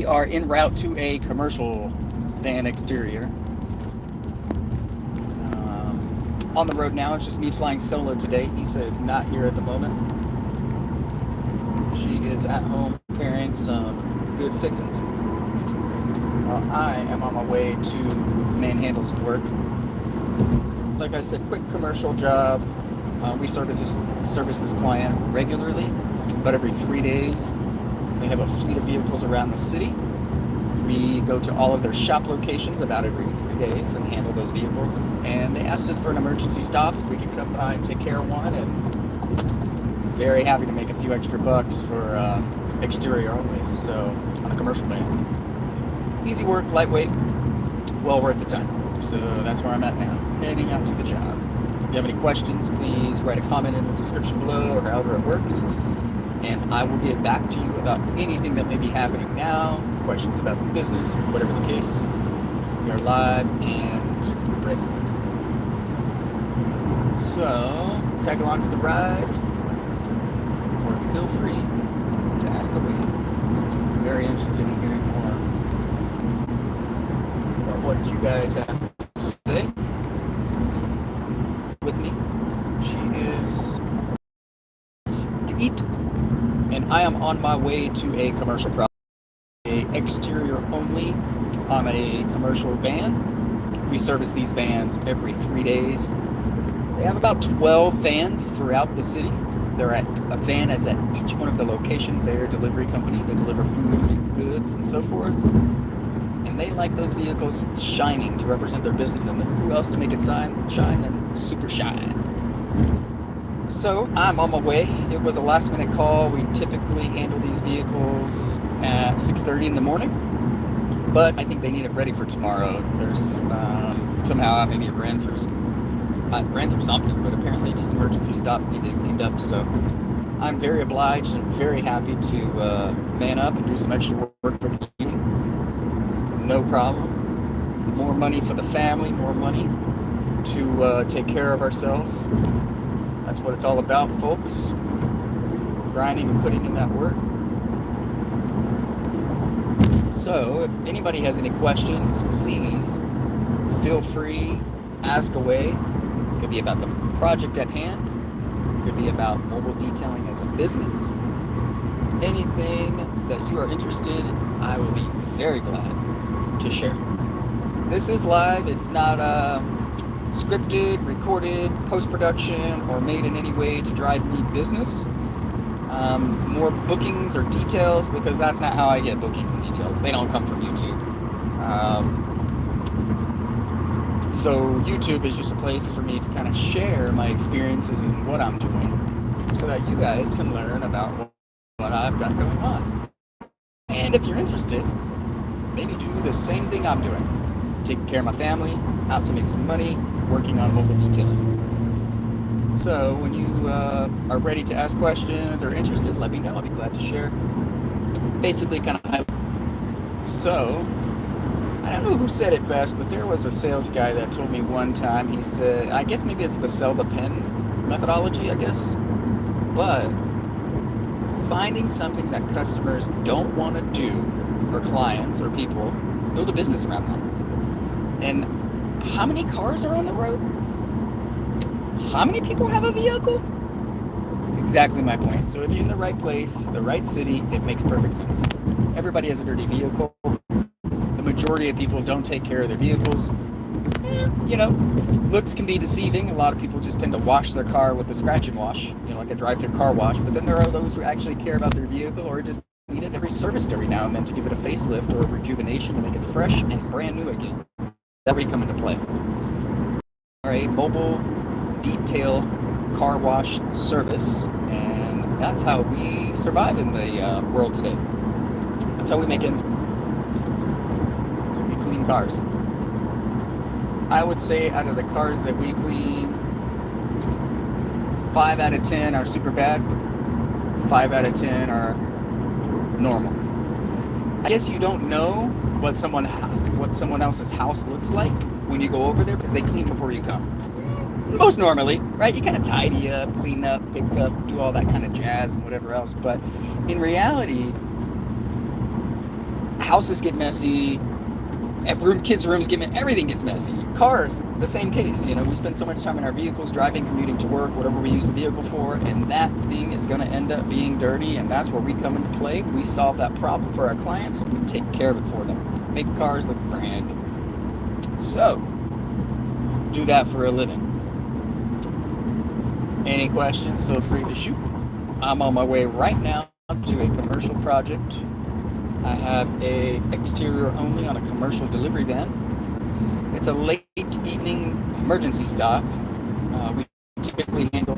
are en route to a commercial van exterior. On the road now. It's just me flying solo today. Issa is not here at the moment. She is at home preparing some good fixings. I am on my way to manhandle some work. Like I said, quick commercial job. We sort of just service this client regularly, but every 3 days. They have a fleet of vehicles around the city. We go to all of their shop locations about every 3 days and handle those vehicles. And they asked us for an emergency stop if we could come by and take care of one. And very happy to make a few extra bucks for exterior only. So on a commercial van, easy work, lightweight, well worth the time. So that's where I'm at now, heading out to the job. If you have any questions, please write a comment in the description below or however it works. And I will get back to you about anything that may be happening now, questions about the business, whatever the case. We are live and ready. So, tag along for the ride, or feel free to ask away. I'm very interested in hearing more about what you guys have to say with me. She is eat. And I am on my way to a commercial project, a exterior only on a commercial van. We service these vans every 3 days. They have about 12 vans throughout the city. A van is at each one of the locations. They're a delivery company. They deliver food, goods, and so forth. And they like those vehicles shining to represent their business. And who else to make it shine than Super Shine? So I'm on my way. It was a last minute call. We typically handle these vehicles at 6:30 in the morning, but I think they need it ready for tomorrow. There's somehow maybe it ran through something, but apparently just emergency stop needed it cleaned up. So I'm very obliged and very happy to man up and do some extra work for the evening. No problem. More money for the family, more money to take care of ourselves. That's what it's all about, folks. Grinding and putting in that work. So, if anybody has any questions, please feel free, ask away. It could be about the project at hand. It could be about mobile detailing as a business. Anything that you are interested, I will be very glad to share. This is live. It's not scripted, recorded, post-production, or made in any way to drive me business. More bookings or details, because that's not how I get bookings and details. They don't come from YouTube. So YouTube is just a place for me to kind of share my experiences and what I'm doing so that you guys can learn about what I've got going on. And if you're interested, maybe do the same thing I'm doing. Taking care of my family, out to make some money, working on mobile detailing. So when you are ready to ask questions or interested, let me know. I'll be glad to share. Basically, kind of. So I don't know who said it best, but there was a sales guy that told me one time. He said, I guess maybe it's the sell the pen methodology, I guess. But finding something that customers don't want to do, or clients or people, build a business around that. And how many cars are on the road? How many people have a vehicle? Exactly my point. So if you're in the right place, the right city, it makes perfect sense. Everybody has a dirty vehicle. The majority of people don't take care of their vehicles. Looks can be deceiving. A lot of people just tend to wash their car with a scratch and wash, like a drive-through car wash. But then there are those who actually care about their vehicle or just need it serviced every now and then to give it a facelift or a rejuvenation to make it fresh and brand new again. That may come into play. All right, mobile detail car wash service, and that's how we survive in the world today. That's how we make ends. So we clean cars. I would say out of the cars that we clean, 5 out of 10 are super bad, 5 out of 10 are normal. I guess you don't know what someone else's house looks like when you go over there because they clean before you come. Most normally, right? You kind of tidy up, clean up, pick up, do all that kind of jazz and whatever else. But in reality, houses get messy, kids' rooms get messy, everything gets messy. Cars, the same case. We spend so much time in our vehicles, driving, commuting to work, whatever we use the vehicle for, and that thing is going to end up being dirty, and that's where we come into play. We solve that problem for our clients, and we take care of it for them. Make cars look brand new. So, do that for a living. Any questions, feel free to shoot. I'm on my way right now to a commercial project. I have a exterior only on a commercial delivery van. It's a late evening emergency stop.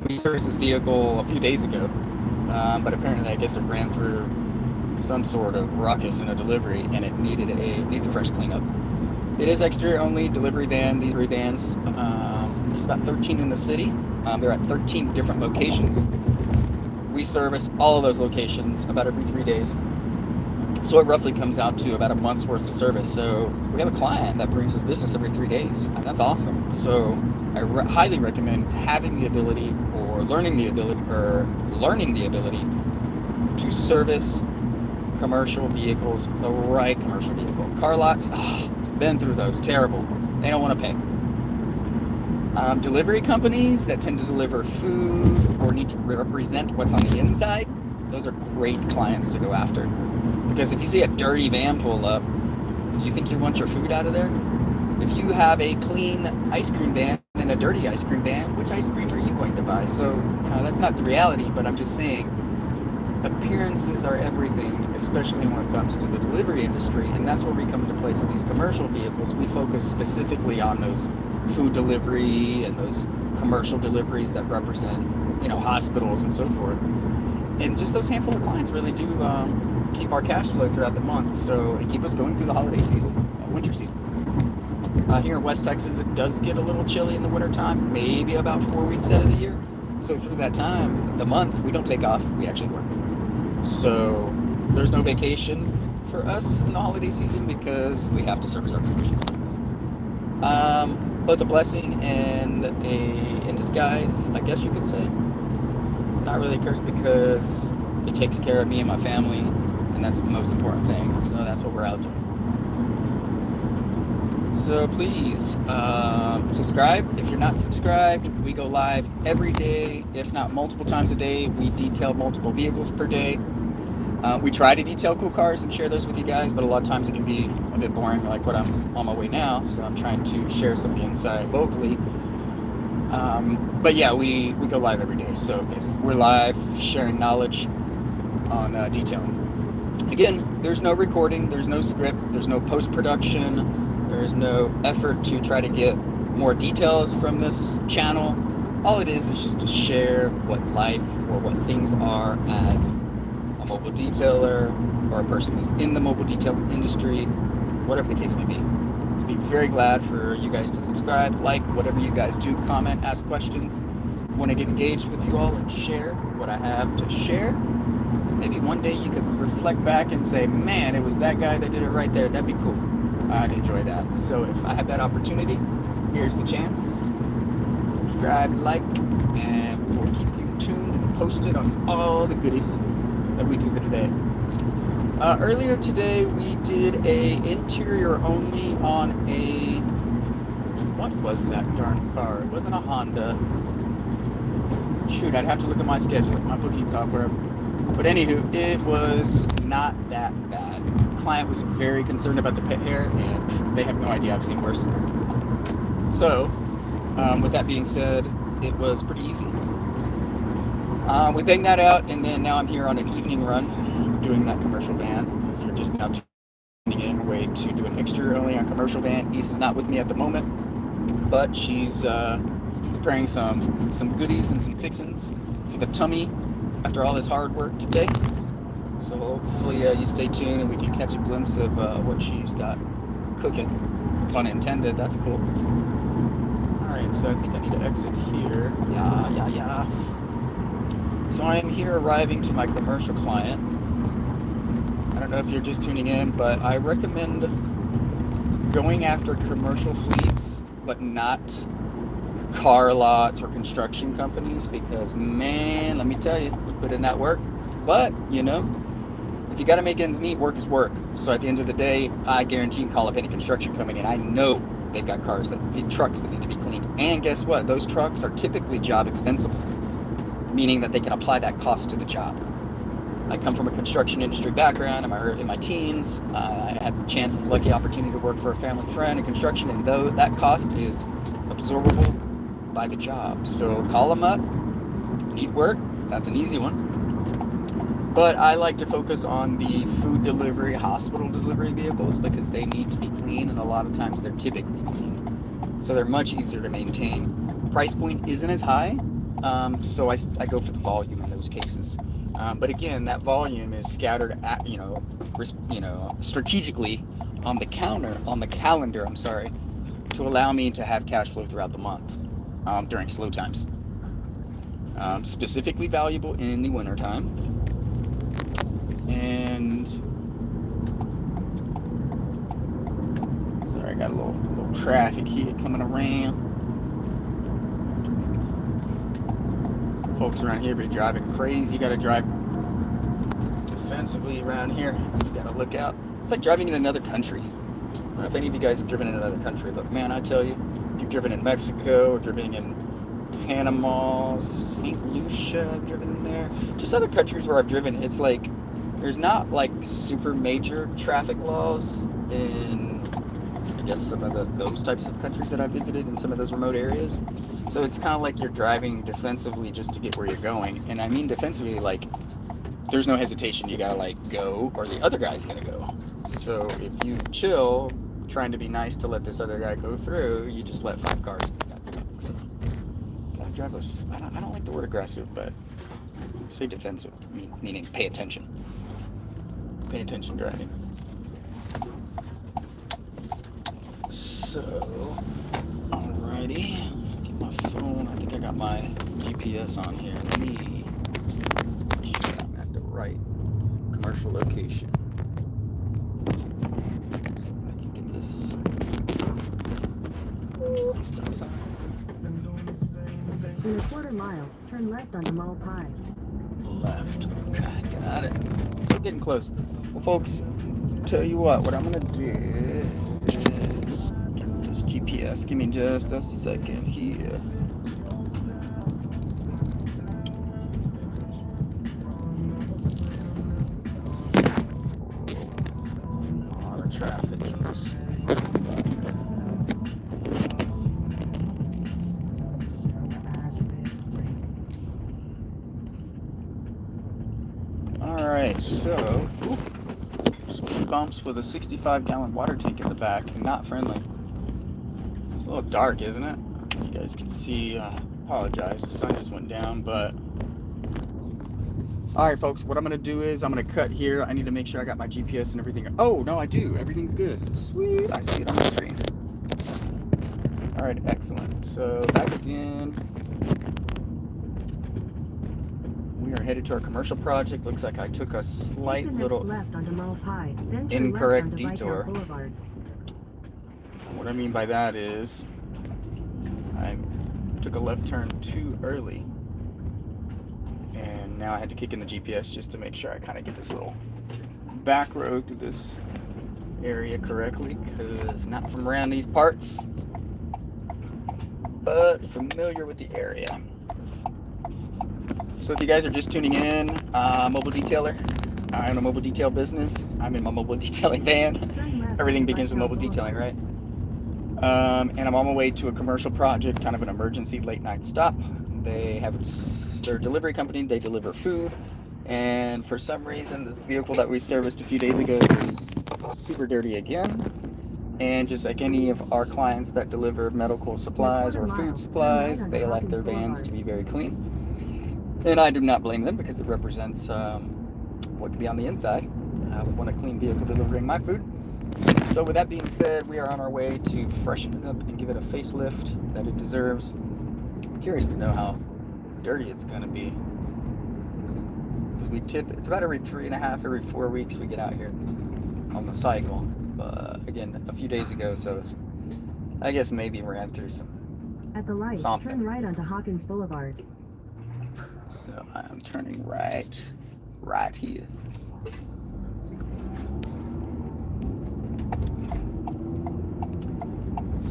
We serviced this vehicle a few days ago, but apparently I guess it ran through some sort of ruckus in a delivery, and it needs a fresh cleanup. It is exterior only delivery van. These vans, there's about 13 in the city. They're at 13 different locations. We service all of those locations about every 3 days. So it roughly comes out to about a month's worth of service. So we have a client that brings us business every 3 days, and that's awesome. So I highly recommend having the ability or learning the ability to service commercial vehicles, the right commercial vehicle. Car lots, been through those, terrible. They don't want to pay. Delivery companies that tend to deliver food or need to represent what's on the inside, those are great clients to go after. Because if you see a dirty van pull up, you think you want your food out of there? If you have a clean ice cream van and a dirty ice cream van, which ice cream are you going to buy? So, that's not the reality, but I'm just saying, appearances are everything, especially when it comes to the delivery industry, and that's where we come into play for these commercial vehicles. We focus specifically on those food delivery and those commercial deliveries that represent, hospitals and so forth. And just those handful of clients really do keep our cash flow throughout the month, and keep us going through the holiday season, winter season. Here in West Texas, it does get a little chilly in the wintertime, maybe about 4 weeks out of the year. So through that time, the month, we don't take off, we actually work. So there's no vacation for us in the holiday season because we have to service our commercial clients. Both a blessing and in disguise, I guess you could say. Not really a curse because it takes care of me and my family, and that's the most important thing. So that's what we're out doing. So please subscribe. If you're not subscribed, we go live every day, if not multiple times a day. We detail multiple vehicles per day. We try to detail cool cars and share those with you guys, but a lot of times it can be a bit boring, like what I'm on my way now. So I'm trying to share some of the insight locally. But yeah, we go live every day. So if we're live sharing knowledge on detailing. Again, there's no recording, there's no script, there's no post-production. There's no effort to try to get more details from this channel. All it is just to share what life or what things are as a mobile detailer or a person who's in the mobile detail industry, whatever the case may be. So be very glad for you guys to subscribe, like, whatever you guys do, comment, ask questions. Want to get engaged with you all and share what I have to share. So maybe one day you could reflect back and say, man, it was that guy that did it right there. That'd be cool. I'd enjoy that. So if I have that opportunity, here's the chance. Subscribe, like, and we will keep you tuned and posted on all the goodies that we do for today. Earlier today, we did a interior only on a, what was that darn car? It wasn't a Honda. Shoot, I'd have to look at my schedule, my booking software. But anywho, it was not that bad. The client was very concerned about the pet hair, and they have no idea. I've seen worse. So, with that being said, it was pretty easy. We banged that out, and then now I'm here on an evening run doing that commercial van. If you're just now tuning in, way to do an exterior only on commercial van. Issa's not with me at the moment, but she's preparing some goodies and some fixins for the tummy after all this hard work today. So hopefully you stay tuned and we can catch a glimpse of what she's got cooking. Pun intended, that's cool. Alright, so I think I need to exit here. Yeah. So I am here arriving to my commercial client. I don't know if you're just tuning in, but I recommend going after commercial fleets, but not car lots or construction companies, because man, let me tell you, we put in that work. But if you got to make ends meet, work is work. So at the end of the day, I guarantee you call up any construction company, and I know they've got trucks that need to be cleaned. And guess what? Those trucks are typically job expensible, meaning that they can apply that cost to the job. I come from a construction industry background. In my teens, I had a chance and lucky opportunity to work for a family friend in construction, and though that cost is absorbable by the job. So call them up. Need work? That's an easy one. But I like to focus on the food delivery, hospital delivery vehicles because they need to be clean, and a lot of times they're typically clean. So they're much easier to maintain. Price point isn't as high, so I go for the volume in those cases. But again, that volume is scattered at, strategically on the calendar, to allow me to have cash flow throughout the month during slow times. Specifically valuable in the wintertime. And sorry, I got a little traffic here coming around. Folks around here be driving crazy. You gotta drive defensively around here. You gotta look out. It's like driving in another country. I don't know if any of you guys have driven in another country, but man, I tell you, you've driven in Mexico or driven in Panama, St. Lucia, I've driven in there. Just other countries where I've driven, it's like there's not like super major traffic laws in, I guess, some of those types of countries that I visited in some of those remote areas. So it's kind of like you're driving defensively just to get where you're going. And I mean defensively, like there's no hesitation. You gotta like go or the other guy's gonna go. So if you chill, trying to be nice to let this other guy go through, you just let 5 cars do that stuff. So gotta drive us. I don't like the word aggressive, but say defensive, meaning pay attention. Pay attention driving. So, alrighty. Get my phone. I think I got my GPS on here. Let me make sure I'm at the right commercial location. I can get this. Stop sign. In a quarter mile, turn left onto Mall Pie. Left. Okay, got it. Still getting close. Well, folks, tell you what I'm gonna do is get this GPS. Give me just a second here. A lot of traffic in this. Alright, so speed bumps with a 65-gallon water tank in the back. Not friendly. It's a little dark, isn't it? You guys can see, apologize, the sun just went down, but alright folks, what I'm going to do is I'm going to cut here. I need to make sure I got my GPS and everything. Oh, no, I do. Everything's good. Sweet. I see it on the screen. Alright, excellent. So back again. We are headed to our commercial project. Looks like I took a slight little left onto Mall Pie, then incorrect left onto detour. Boulevard. What I mean by that is I took a left turn too early, and now I had to kick in the GPS just to make sure I kind of get this little back road to this area correctly, because not from around these parts, but familiar with the area. So if you guys are just tuning in, mobile detailer. I own a mobile detail business. I'm in my mobile detailing van. Everything begins with mobile detailing, right? And I'm on my way to a commercial project, kind of an emergency late night stop. They have their delivery company. They deliver food. And for some reason, this vehicle that we serviced a few days ago is super dirty again. And just like any of our clients that deliver medical supplies or food supplies, they like their vans to be very clean. And I do not blame them, because it represents what could be on the inside. I would want a clean vehicle delivering my food. So with that being said, we are on our way to freshen it up and give it a facelift that it deserves. Curious to know how dirty it's going to be. It's about every 3.5, every 4 weeks we get out here on the cycle. But again, a few days ago, so it's, I guess maybe ran through some At the light, something. turn right onto Hawkins Boulevard. So I'm turning right here.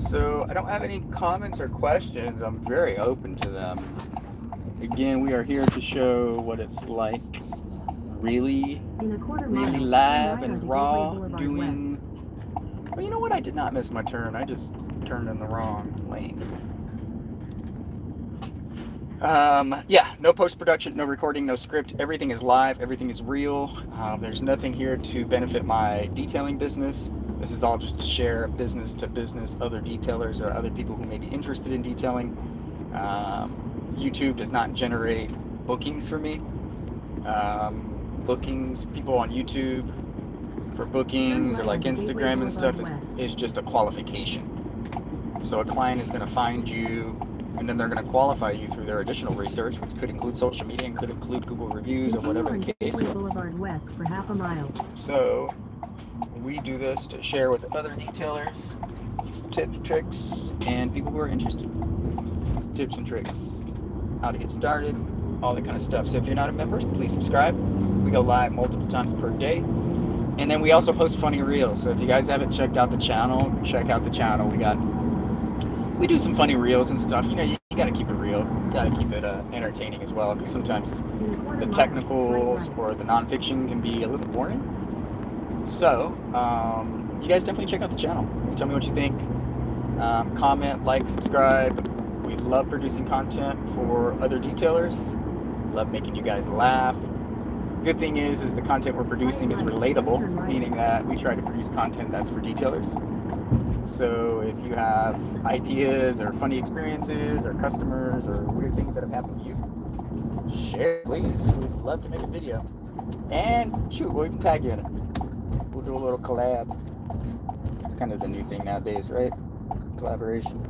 So I don't have any comments or questions. I'm very open to them. Again, we are here to show what it's like really In a quarter really mile, live turn right and onto raw Gateway Boulevard doing. Well, you know what? I did not miss my turn. I just turned in the wrong lane. Yeah, no post-production, no recording, no script. Everything is live. Everything is real. There's nothing here to benefit my detailing business. This is all just to share business to business, other detailers or other people who may be interested in detailing. YouTube does not generate bookings for me. Bookings, people on YouTube for bookings or like Instagram and stuff is just a qualification. So a client is going to find you, and then they're going to qualify you through their additional research, which could include social media and could include Google reviews or whatever the case. Gateway Boulevard West for half a mile. So we do this to share with other detailers tips, tricks, and people who are interested. Tips and tricks, how to get started, all that kind of stuff. So if you're not a member, please subscribe. We go live multiple times per day. And then we also post funny reels. So if you guys haven't checked out the channel, check out the channel. We do some funny reels and stuff. You know, you got to keep it real. You got to keep it entertaining as well, because sometimes the technicals or the nonfiction can be a little boring. So you guys definitely check out the channel. Tell me what you think. Comment, like, subscribe. We love producing content for other detailers. Love making you guys laugh. Good thing is the content we're producing is relatable, meaning that we try to produce content that's for detailers. So if you have ideas or funny experiences or customers or weird things that have happened to you, share, please. We'd love to make a video. And shoot, we'll even tag you in it. We'll do a little collab. It's kind of the new thing nowadays, right? Collaboration.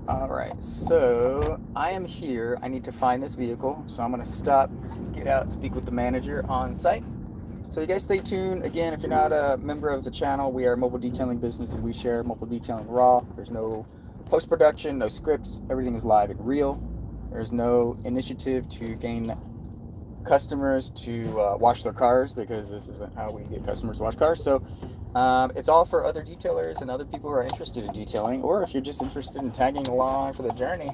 Alright, so I am here. I need to find this vehicle, so I'm going to stop, get out, speak with the manager on site. So you guys stay tuned. Again, if you're not a member of the channel, we are a mobile detailing business and we share mobile detailing raw. There's no post-production, no scripts. Everything is live and real. There's no initiative to gain customers to wash their cars, because this isn't how we get customers to wash cars. So it's all for other detailers and other people who are interested in detailing, or if you're just interested in tagging along for the journey,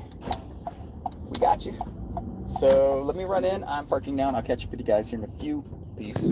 we got you. So let me run in. I'm parking now, and I'll catch up with you guys here in a few. Peace.